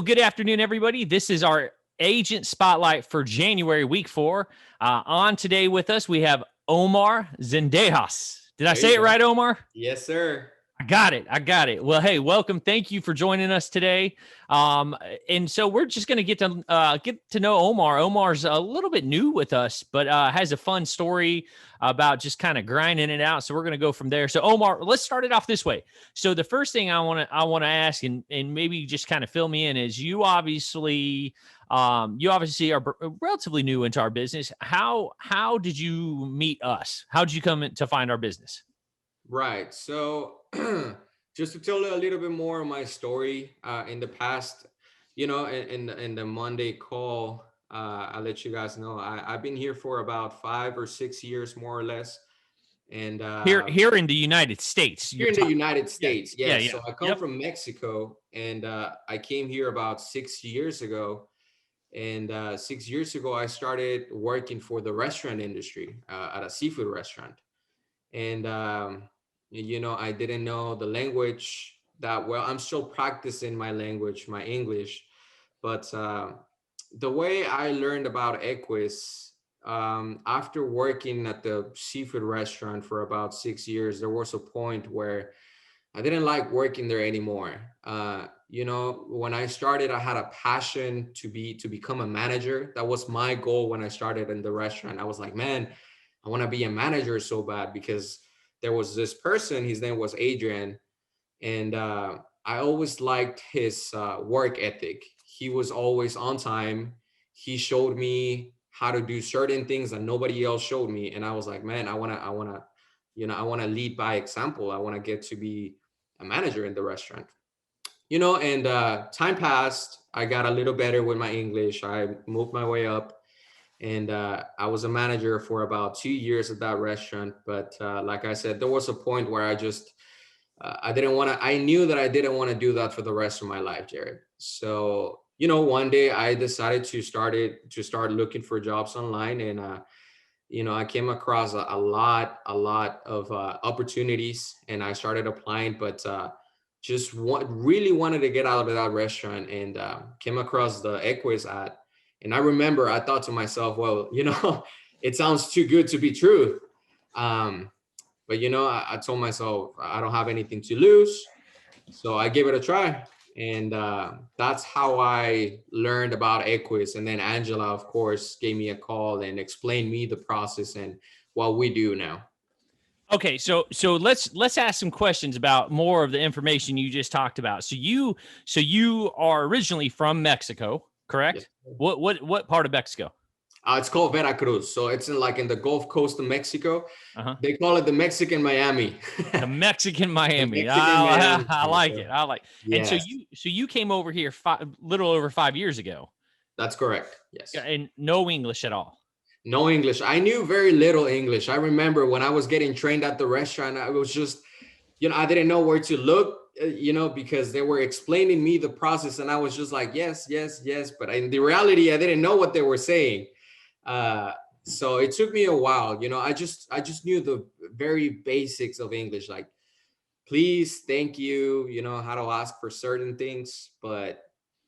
good afternoon, everybody. This is our agent spotlight for January, week 4. On today with us, we have Omar Zendejas. Did I There you say it go. right, Omar? Yes, sir. I got it. I got it. Well, hey, welcome. Thank you for joining us today. And so we're just going to get to know Omar. Omar's a little bit new with us, but has a fun story about just kind of grinding it out. So we're going to go from there. So Omar, let's start it off this way. So the first thing I want to ask, and maybe just kind of fill me in, is you obviously are relatively new into our business. How did you meet us? How did you come to find our business? Right. So, just to tell you a little bit more of my story, in the past, in the Monday call, I'll let you guys know I've been here for about 5 or 6 years, more or less, and Here in the United States, here you're in the talking. United Yeah, States. yeah, Yes. yeah. So I come Yep. from Mexico, and I came here about 6 years ago. And 6 years ago, I started working for the restaurant industry at a seafood restaurant. And I didn't know the language that well. I'm still practicing my language, my English, but the way I learned about Equus, after working at the seafood restaurant for about 6 years, there was a point where I didn't like working there anymore. When I started, I had a passion to become a manager. That was my goal when I started in the restaurant. I was like, man, I want to be a manager so bad, because there was this person, his name was Adrian, and I always liked his work ethic. He was always on time. He showed me how to do certain things that nobody else showed me, and I was like, man, I want to lead by example. I want to get to be a manager in the restaurant. And time passed. I got a little better with my English. I moved my way up, and I was a manager for about 2 years at that restaurant. But like I said, there was a point where I didn't want to. I knew that I didn't want to do that for the rest of my life, Jared. So one day I decided to start looking for jobs online, and I came across a lot of opportunities, and I started applying, but really wanted to get out of that restaurant, and came across the Equus ad. And I remember I thought to myself, well, it sounds too good to be true. But I told myself I don't have anything to lose, so I gave it a try. And that's how I learned about Equus. And then Angela, of course, gave me a call and explained me the process and what we do now. Okay, so let's ask some questions about more of the information you just talked about. So you are originally from Mexico, Yes. correct? What part of Mexico? It's called Veracruz. So it's in the Gulf Coast of Mexico. Uh-huh. They call it the Mexican Miami. The Mexican The Miami. Mexican Miami. I like it. I like. And so Yes, you came over here little over 5 years ago, that's correct. Yes. and no English at all. No English. I knew very little English. I remember when I was getting trained at the restaurant, I was just, I didn't know where to look, because they were explaining me the process, and I was just like, yes, yes, yes. But in the reality, I didn't know what they were saying. Uh, so it took me a while. I just knew the very basics of English, like please, thank you, how to ask for certain things, but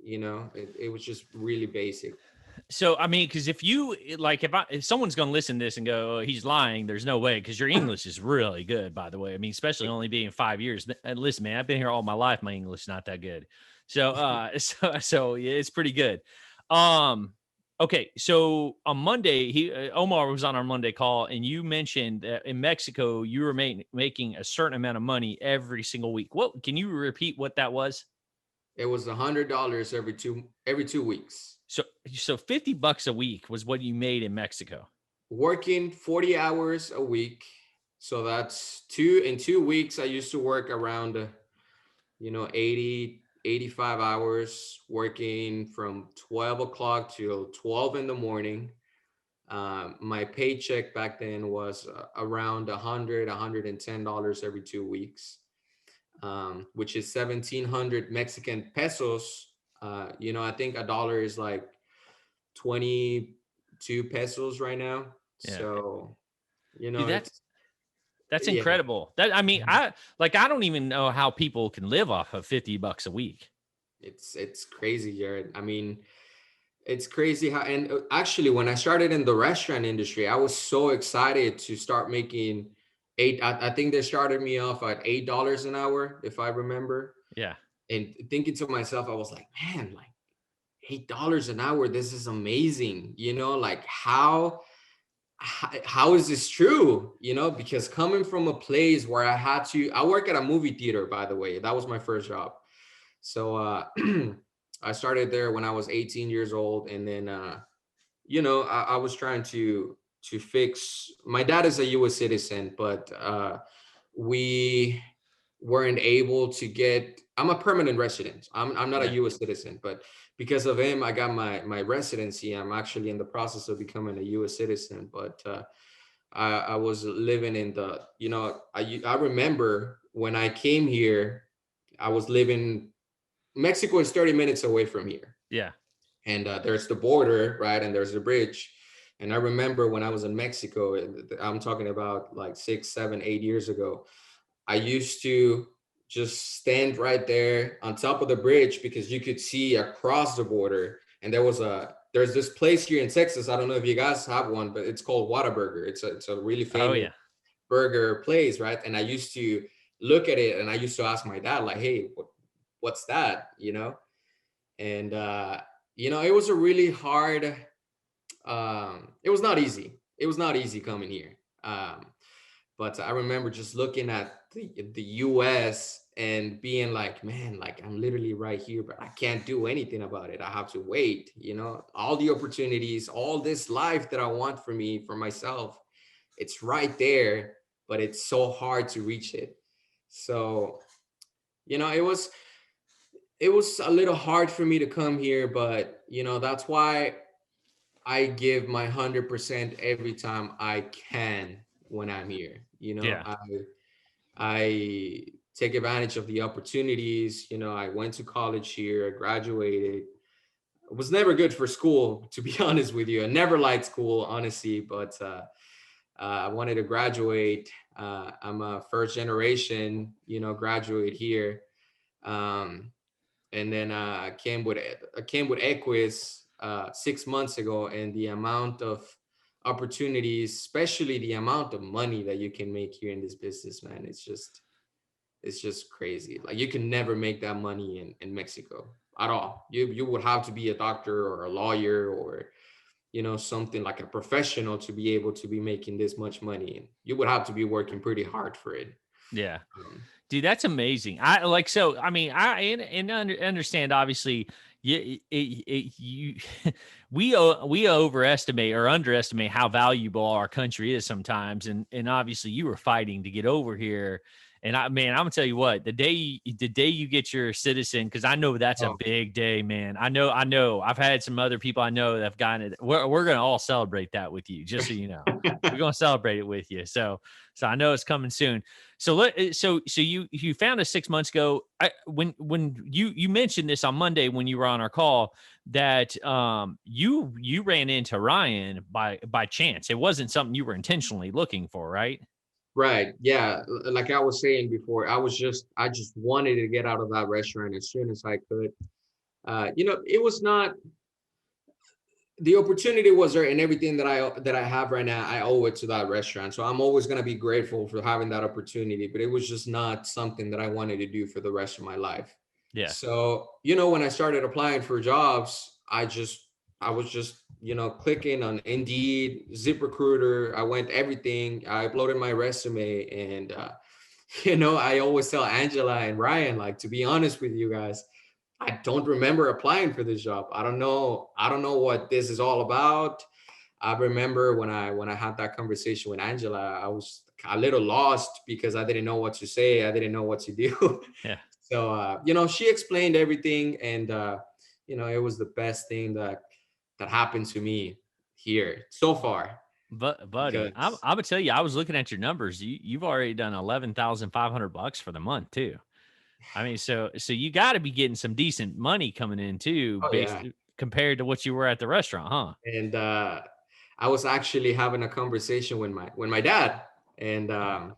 it was just really basic. So I mean, because if someone's going to listen to this and go, oh, he's lying, there's no way, because your English is really good, by the way. I mean, especially only being 5 years. And listen, man, I've been here all my life. My English is not that good. So so yeah, it's pretty good. Um, okay, so on Monday, Omar was on our Monday call, and you mentioned that in Mexico you were making a certain amount of money every single week. What can you repeat what that was? It was $100 every two weeks. So $50 a week was what you made in Mexico. Working 40 hours a week. So that's in 2 weeks. I used to work around, 80, 85 hours, working from 12 o'clock till 12 in the morning. My paycheck back then was around $110 every 2 weeks, which is 1,700 Mexican pesos. I think a dollar is like 22 pesos right now. Yeah. So, Dude, it's, that's yeah. incredible. I mean, I don't even know how people can live off of $50 a week. It's crazy, Jared. I mean, it's crazy how, and actually, when I started in the restaurant industry, I was so excited to start making I think they started me off at $8 an hour, if I remember. Yeah. And thinking to myself, I was like, man, like $8 an hour, this is amazing. Like how is this true? Because coming from a place where I work at a movie theater, by the way, that was my first job. So I started there when I was 18 years old, and then I was trying to fix. My dad is a U.S. citizen, but we weren't able to get. I'm a permanent resident. I'm not a Yeah. U.S. citizen, but because of him, I got my residency. I'm actually in the process of becoming a U.S. citizen, but I was living in I remember when I came here, I was living. Mexico is 30 minutes away from here, Yeah. and there's the border, right, and there's the bridge. And I remember when I was in Mexico, I'm talking about like 6 7 8 years ago, I used to just stand right there on top of the bridge because you could see across the border. And there's this place here in Texas, I don't know if you guys have one, but it's called Whataburger. It's a really Oh famous yeah. burger place, right? And I used to look at it, and I used to ask my dad, like, hey, what's that, and it was a really hard. It was not easy. It was not easy coming here. But I remember just looking at the US and being like, man, like I'm literally right here, but I can't do anything about it. I have to wait, all the opportunities, all this life that I want for me, for myself, it's right there, but it's so hard to reach it. So, it was a little hard for me to come here, but that's why I give my 100% every time I can when I'm here. Yeah. I take advantage of the opportunities. I went to college here, I graduated. I was never good for school, to be honest with you. I never liked school, honestly, but I wanted to graduate. I'm a first generation, graduate here. Um, and then I came with Equus 6 months ago, and the amount of opportunities, especially the amount of money that you can make here in this business, man, it's just crazy. Like you can never make that money in Mexico at all. You would have to be a doctor or a lawyer or something like a professional to be able to be making this much money, and you would have to be working pretty hard for it. Yeah. Um, Dude, that's amazing. I like so. I mean, understand. Obviously, you we overestimate or underestimate how valuable our country is sometimes, and obviously you were fighting to get over here. And I'm gonna tell you what, the day you get your citizen, because I know that's a oh, big day, man. I know. I've had some other people I know that have gotten it. We're gonna all celebrate that with you, just so you know. We're gonna celebrate it with you. So I know it's coming soon. So you found us 6 months ago. When you mentioned this on Monday when you were on our call that you ran into Ryan by chance. It wasn't something you were intentionally looking for, right? right. Yeah. Like I was saying before, I just wanted to get out of that restaurant as soon as I could. It was not, the opportunity was there, and everything that I have right now, I owe it to that restaurant. So I'm always gonna be grateful for having that opportunity. But it was just not something that I wanted to do for the rest of my life. Yeah. So, when I started applying for jobs, I was just, clicking on Indeed, ZipRecruiter. I went everything. I uploaded my resume, and I always tell Angela and Ryan, like, to be honest with you guys, I don't remember applying for this job. I don't know. I don't know what this is all about. I remember when I had that conversation with Angela, I was a little lost because I didn't know what to say. I didn't know what to do. Yeah. So she explained everything, and it was the best thing that happened to me here so far. But buddy, I'm Because I'm gonna tell you, I was looking at your numbers. You've already done $11,500 for the month too. I mean, so you got to be getting some decent money coming in too, oh based yeah, compared to what you were at the restaurant, huh? and I was actually having a conversation with my dad, and Yeah.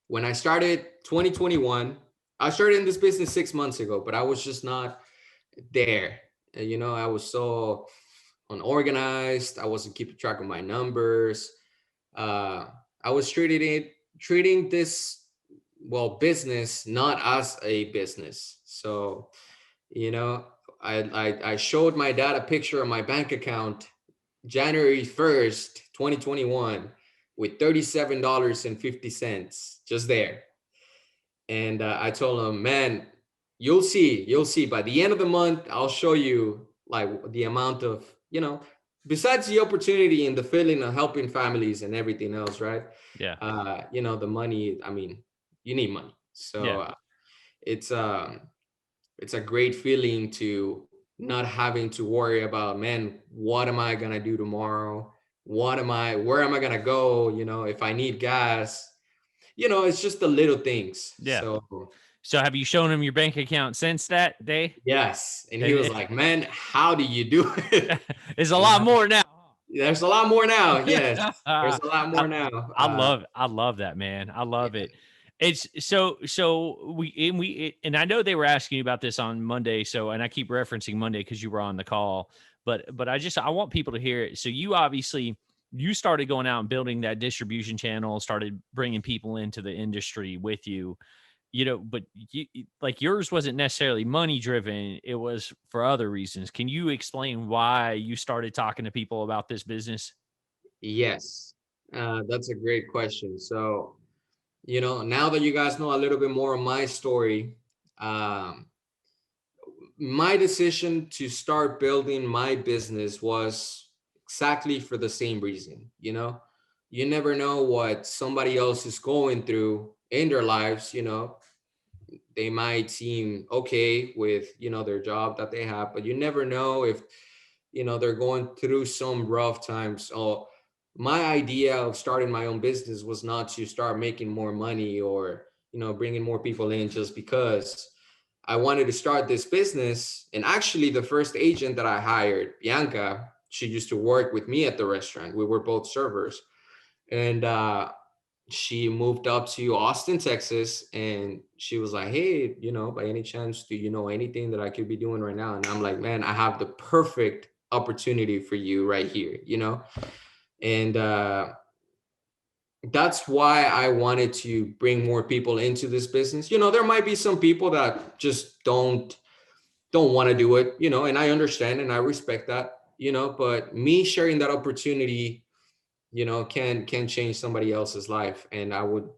when I started 2021, I started in this business 6 months ago, but I was just not there. I was so unorganized. I wasn't keeping track of my numbers. uh, I was treating this, well, business not as a business. So, you know, I showed my dad a picture of my bank account January 1st, 2021, with $37.50 just there. And I told him, man, you'll see by the end of the month, I'll show you like the amount of, besides the opportunity and the feeling of helping families and everything else, right? Yeah. The money, I mean, you need money. So Yeah. it's it's a great feeling to not having to worry about, man, what am I gonna do tomorrow? Where am I gonna go? If I need gas, it's just the little things. Yeah. So So have you shown him your bank account since that day? yes. And he And was like, man, how do you do it? it's a And lot more now. there's a lot more now. Yes. There's I, a lot more now. I love that, man. I love it. It's so and I know they were asking you about this on Monday. So, and I keep referencing Monday because you were on the call, but I want people to hear it. So you obviously you started going out and building that distribution channel, started bringing people into the industry with you, but like yours wasn't necessarily money driven. It was for other reasons. Can you explain why you started talking to people about this business? Yes. That's a great question. So, now that you guys know a little bit more of my story, um, my decision to start building my business was exactly for the same reason. You never know what somebody else is going through in their lives. They might seem okay with, their job that they have, but you never know if, they're going through some rough times. So my idea of starting my own business was not to start making more money or, bringing more people in just because. I wanted to start this business. And actually, the first agent that I hired, Bianca, she used to work with me at the restaurant. We were both servers. And she moved up to Austin, Texas. And she was like, hey, by any chance, do you know anything that I could be doing right now? And I'm like, man, I have the perfect opportunity for you right here. And that's why I wanted to bring more people into this business. There might be some people that just don't want to do it, and I understand and I respect that, but me sharing that opportunity, can change somebody else's life. And I would,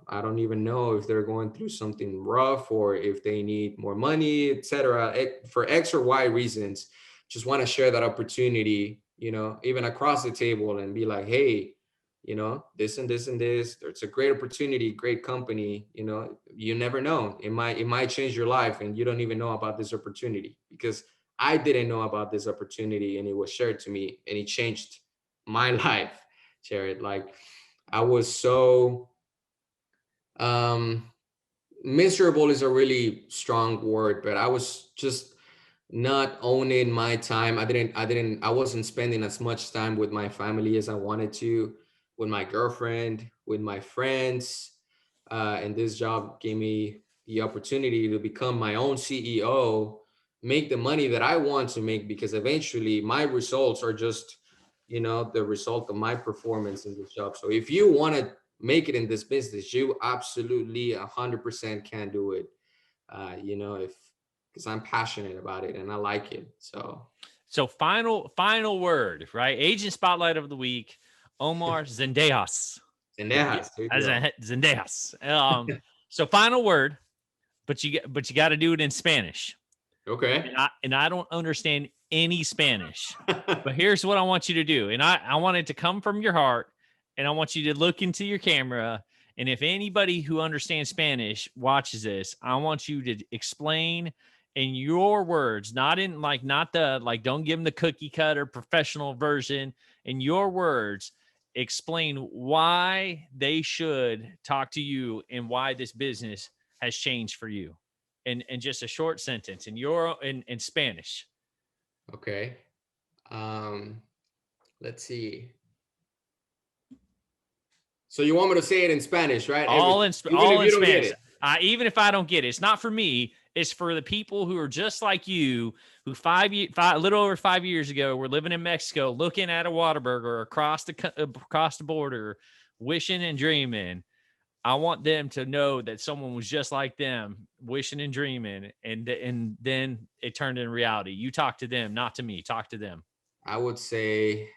I don't even know if they're going through something rough or if they need more money, etc. For X or Y reasons. Just want to share that opportunity, even across the table, and be like, hey, this and this and this, it's a great opportunity, great company. You never know, it might change your life and you don't even know about this opportunity, because I didn't know about this opportunity and it was shared to me and it changed my life, Jared. Like, I was so um miserable is a really strong word, but I was just not owning my time. I wasn't spending as much time with my family as I wanted to, with my girlfriend, with my friends. And this job gave me the opportunity to become my own CEO, make the money that I want to make, because eventually my results are just, the result of my performance in this job. So if you want to make it in this business, you absolutely 100% can do it. If because I'm passionate about it and I like it. So So final word, right? Agent spotlight of the week, Omar Zendejas. Yeah, Zendejas, there you as go. a Zendejas. So final word, but you got to do it in Spanish. Okay. And I don't understand any Spanish. But here's what I want you to do. And I want it to come from your heart. And I want you to look into your camera. And if anybody who understands Spanish watches this, I want you to explain in your words, not the, like, don't give them the cookie cutter professional version. In your words, explain why they should talk to you and why this business has changed for you in just a short sentence in Spanish. Okay. Um, let's see. So you want me to say it in Spanish, right? Everything, even if All you in don't get Spanish. it. Even if I don't get it, it's not for me. is for the people who are just like you, who a little over 5 years ago were living in Mexico, looking at a Whataburger across the border, wishing and dreaming. I want them to know that someone was just like them, wishing and dreaming, and then it turned into reality. You talk to them, not to me. Talk to them. I would say,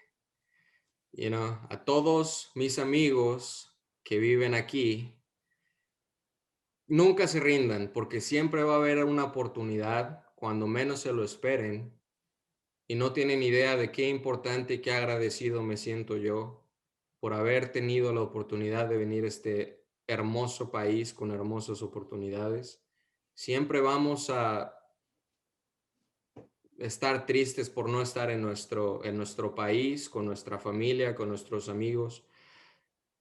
a todos mis amigos que viven aquí, nunca se rindan, porque siempre va a haber una oportunidad cuando menos se lo esperen, y no tienen idea de qué importante y qué agradecido me siento yo por haber tenido la oportunidad de venir a este hermoso país con hermosas oportunidades. Siempre vamos a estar tristes por no estar en nuestro país, con nuestra familia, con nuestros amigos,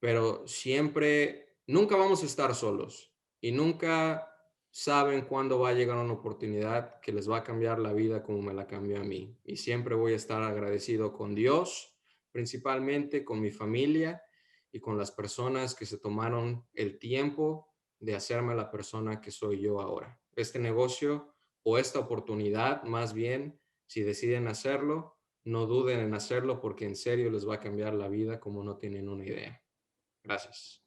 pero siempre, nunca vamos a estar solos y nunca saben cuándo va a llegar una oportunidad que les va a cambiar la vida como me la cambió a mí. Y siempre voy a estar agradecido con Dios, principalmente con mi familia y con las personas que se tomaron el tiempo de hacerme la persona que soy yo ahora. Este negocio o esta oportunidad, más bien, si deciden hacerlo, no duden en hacerlo porque en serio les va a cambiar la vida como no tienen una idea. Gracias.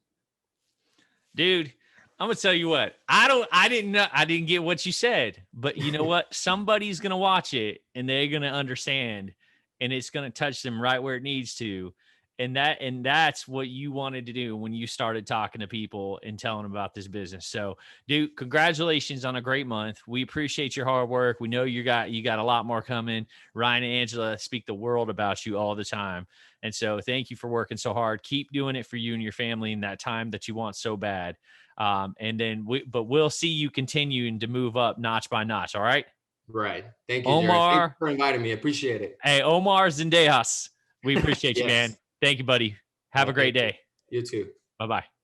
Dude, I'm gonna tell you what. I didn't get what you said, but you know what? Somebody's gonna watch it and they're gonna understand, and it's gonna touch them right where it needs to. And that's what you wanted to do when you started talking to people and telling them about this business. So, dude, congratulations on a great month. We appreciate your hard work. We know you got a lot more coming. Ryan and Angela speak the world about you all the time. And so thank you for working so hard. Keep doing it for you and your family in that time that you want so bad. But we'll see you continuing to move up notch by notch. All right. Right. Thank you, Jared. Thank you Omar. for inviting me. I appreciate it. Hey, Omar Zendejas. We appreciate you, Yes. man. Thank you, buddy. Have a great day. You too. Bye-bye.